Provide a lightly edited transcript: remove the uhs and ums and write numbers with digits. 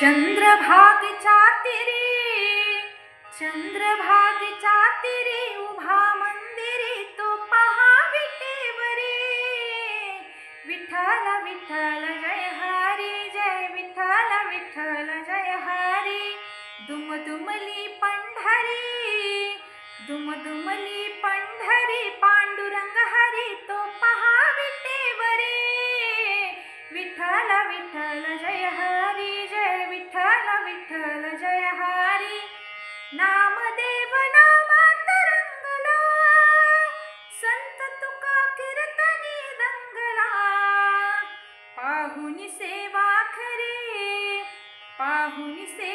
चंद्रभागेच्या तीरी, चंद्रभागेच्या तीरी उभा मंदिरी तो पहा विटेवरी. विठ्ठल विठ्ठल जय हरी, जय विठ्ठल विठ्ठल जय हरी. दुमदुमली पंढरी, दुमदुमली पंढरी पांडुरंग हरी तो पहा विटेवरी. विठ्ठल विठ्ठल जय हरी, जय विठ्ठल विठ्ठल जय हरी. नामदेव नामात रंगला, संत तुका कीर्तनी दंगला. पाहुनी सेवा खरी, पाहुनी सेवा